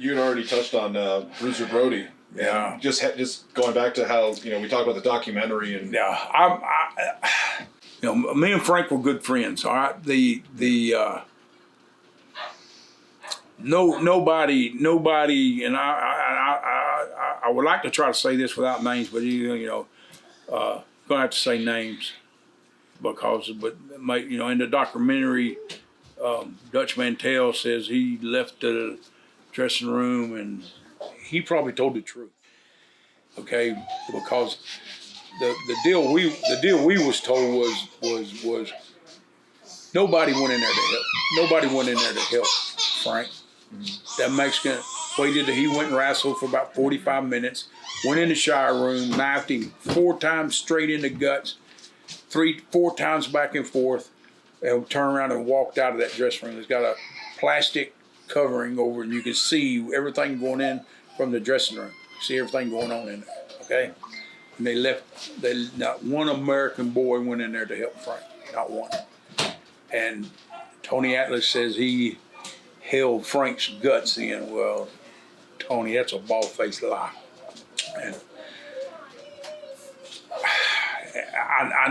you had already touched on Bruiser Brody. Yeah. Just going back to how we talked about the documentary and me and Frank were good friends. All right, nobody, and I would like to try to say this without names, but gonna have to say names because, in the documentary, Dutch Mantell says he left the dressing room and he probably told the truth. Okay, because the deal we was told was nobody went in there to help. Nobody went in there to help Frank. That Mexican waited. He went and wrestled for about 45 minutes. Went in the shower room, knifed him 4 times straight in the guts, 4 times back and forth, and turned around and walked out of that dressing room. It's got a plastic covering over it, and you can see everything going in from the dressing room. See everything going on in there, okay? And they left, not one American boy went in there to help Frank, not one. And Tony Atlas says he held Frank's guts in. Well, Tony, that's a bald-faced lie. And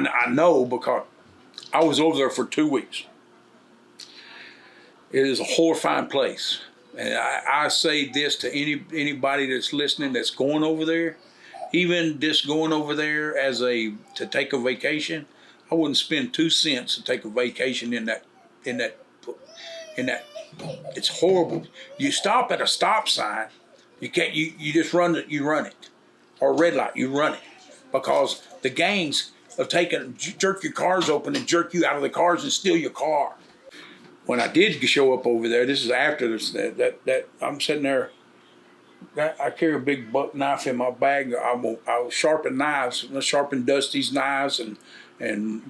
I know because I was over there for 2 weeks. It is a horrifying place. And I say this to anybody that's listening that's going over there, even just going over there to take a vacation. I wouldn't spend 2 cents to take a vacation in that. It's horrible. You stop at a stop sign, you can't. You just run it. You run it, or a red light. You run it because the gangs have jerk your cars open and jerk you out of the cars and steal your car. When I did show up over there, this is after this. That I'm sitting there. I carry a big buck knife in my bag. I sharpen knives. I sharpen Dusty's knives and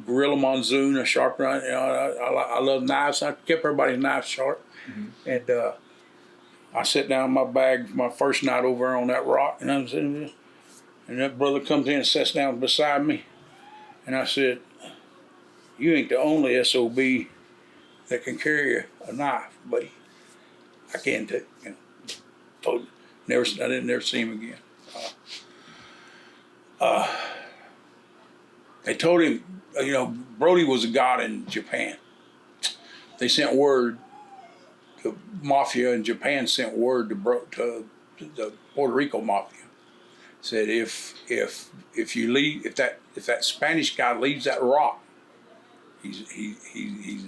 Gorilla Monsoon. I sharpen. I love knives. I kept everybody's knives sharp. Mm-hmm. And I sit down in my bag my first night over there on that rock, and I'm sitting there, and that brother comes in and sits down beside me, and I said, "You ain't the only SOB that can carry a knife, buddy. I can too." I didn't never see him again. They told him, Brody was a god in Japan. They sent word. The mafia in Japan sent word to the Puerto Rico mafia. Said if you leave, if that Spanish guy leaves that rock, he's a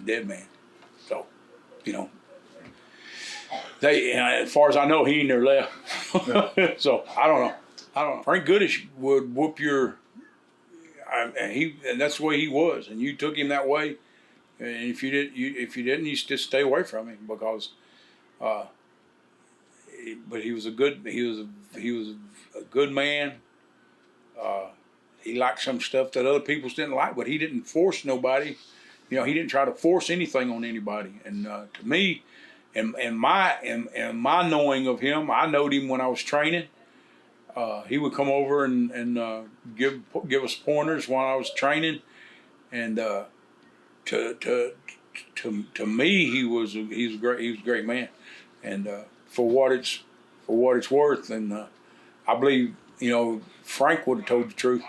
dead man. So, as far as I know, he ain't never left. No. So I don't know. Frank Goodish would whoop your, and that's the way he was, and you took him that way. And if you didn't, you just stay away from him because. But he was a good man. He liked some stuff that other people didn't like, but he didn't force nobody. He didn't try to force anything on anybody. And to me, and my knowing of him, I knowed him when I was training. He would come over and give us pointers while I was training, and to me, he was a great man, and for what it's worth, and I believe Frank would have told the truth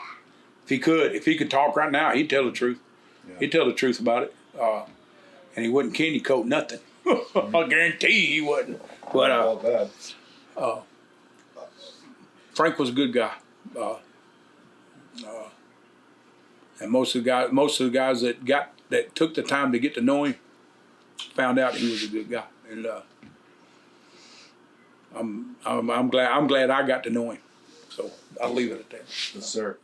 if he could talk right now. He'd tell the truth. Yeah. He'd tell the truth about it, and he wouldn't candy coat nothing. I guarantee he wouldn't. But Frank was a good guy, and most of the guys that took the time to get to know him found out he was a good guy, and I'm glad I got to know him. So I'll leave it at that. Yes, sir.